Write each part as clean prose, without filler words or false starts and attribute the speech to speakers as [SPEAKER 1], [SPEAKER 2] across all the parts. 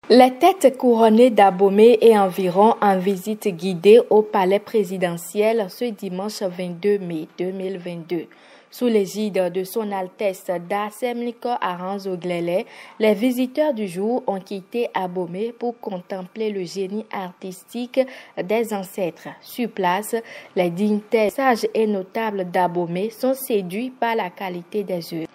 [SPEAKER 1] Les têtes couronnées d'Abomey et environ en visite guidée au palais présidentiel ce dimanche 22 mai 2022. Sous l'égide de son Altesse Dasemliko Aranzo Glele, les visiteurs du jour ont quitté Abomey pour contempler le génie artistique des ancêtres. Sur place, les dignitaires sages et notables d'Abomey sont séduits par la qualité des œuvres.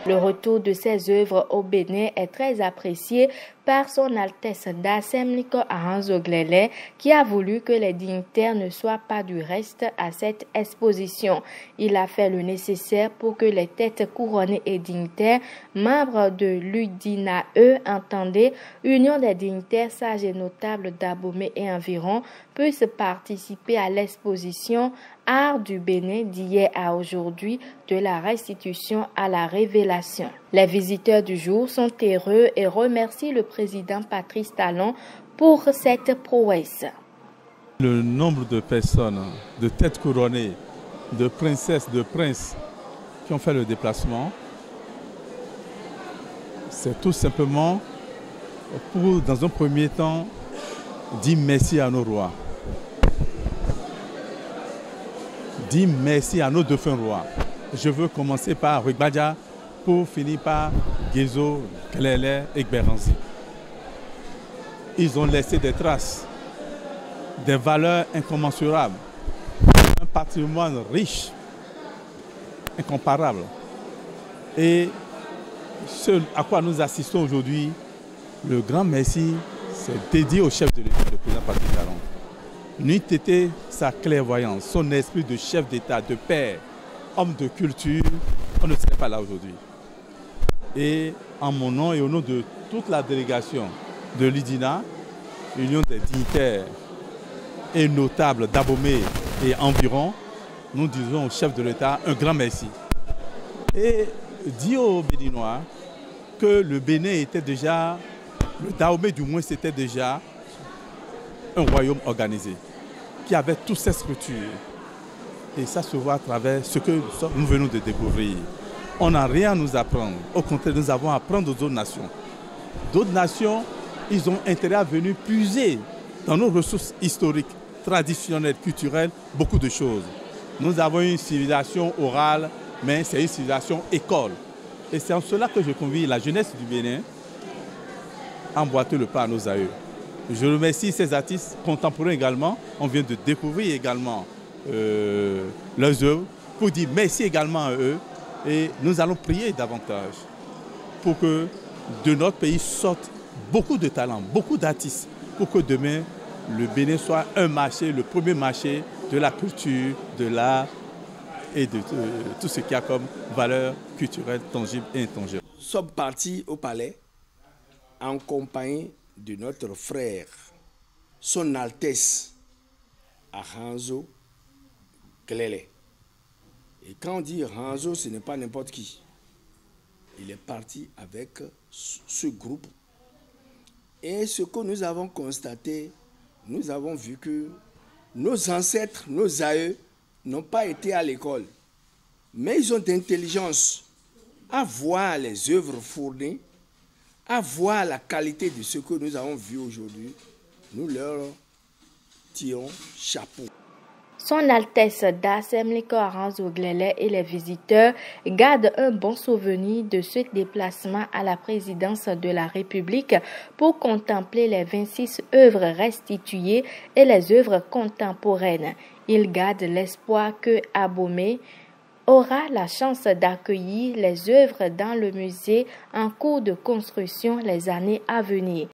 [SPEAKER 1] Le retour de ses œuvres au Bénin est très apprécié par son Altesse Dasemliko Aranzo Glele, qui a voulu que les dignitaires ne soient pas du reste à cette exposition. Il a fait le nécessaire pour que les têtes couronnées et dignitaires, membres de l'UDINAE, entendez, Union des dignitaires sages et notables d'Abomey et environ, puissent participer à l'exposition Art du Bénin d'hier à aujourd'hui, de la restitution à la révélation. Les visiteurs du jour sont heureux et remercient le président Patrice Talon pour cette prouesse.
[SPEAKER 2] Le nombre de personnes, de têtes couronnées, de princesses, de princes qui ont fait le déplacement, c'est tout simplement pour, dans un premier temps, dire merci à nos rois. Dire merci à nos défunts rois. Je veux commencer par Rugbadia pour finir par Gezo, Glele et Gberanzi. Ils ont laissé des traces, des valeurs incommensurables, un patrimoine riche, incomparable. Et ce à quoi nous assistons aujourd'hui, le grand merci, c'est dédié au chef de l'État, le président Patrice Talon. N'eût été sa clairvoyance, son esprit de chef d'État, de père, homme de culture, on ne serait pas là aujourd'hui. Et en mon nom et au nom de toute la délégation de l'UDINA, Union des dignitaires et notables d'Abomey et environ, nous disons au chef de l'État un grand merci. Et dit aux Béninois que le Bénin était déjà, le Dahomey du moins c'était déjà un royaume organisé, qui avait toutes ces structures. Et ça se voit à travers ce que nous venons de découvrir. On n'a rien à nous apprendre. Au contraire, nous avons à apprendre aux autres nations. D'autres nations, ils ont intérêt à venir puiser dans nos ressources historiques, traditionnelles, culturelles, beaucoup de choses. Nous avons une civilisation orale, mais c'est une civilisation école. Et c'est en cela que je convie la jeunesse du Bénin à emboîter le pas à nos aïeux. Je remercie ces artistes contemporains également. On vient de découvrir également leurs œuvres pour dire merci également à eux. Et nous allons prier davantage pour que de notre pays sortent beaucoup de talents, beaucoup d'artistes, pour que demain le Bénin soit un marché, le premier marché de la culture, de l'art et de tout ce qu'il y a comme valeur culturelle tangible et intangible.
[SPEAKER 3] Nous sommes partis au palais en compagnie de notre frère, son Altesse Aranzo Glele. Et quand on dit Aranzo, ce n'est pas n'importe qui. Il est parti avec ce groupe. Et ce que nous avons constaté, nous avons vu que nos ancêtres, nos aïeux, n'ont pas été à l'école. Mais ils ont d'intelligence à voir les œuvres fournies, à voir la qualité de ce que nous avons vu aujourd'hui. Nous leur tirons chapeau.
[SPEAKER 1] Son Altesse Dasemliko Aranzo Glele et les visiteurs gardent un bon souvenir de ce déplacement à la présidence de la République pour contempler les 26 œuvres restituées et les œuvres contemporaines. Ils gardent l'espoir que Abomey aura la chance d'accueillir les œuvres dans le musée en cours de construction les années à venir.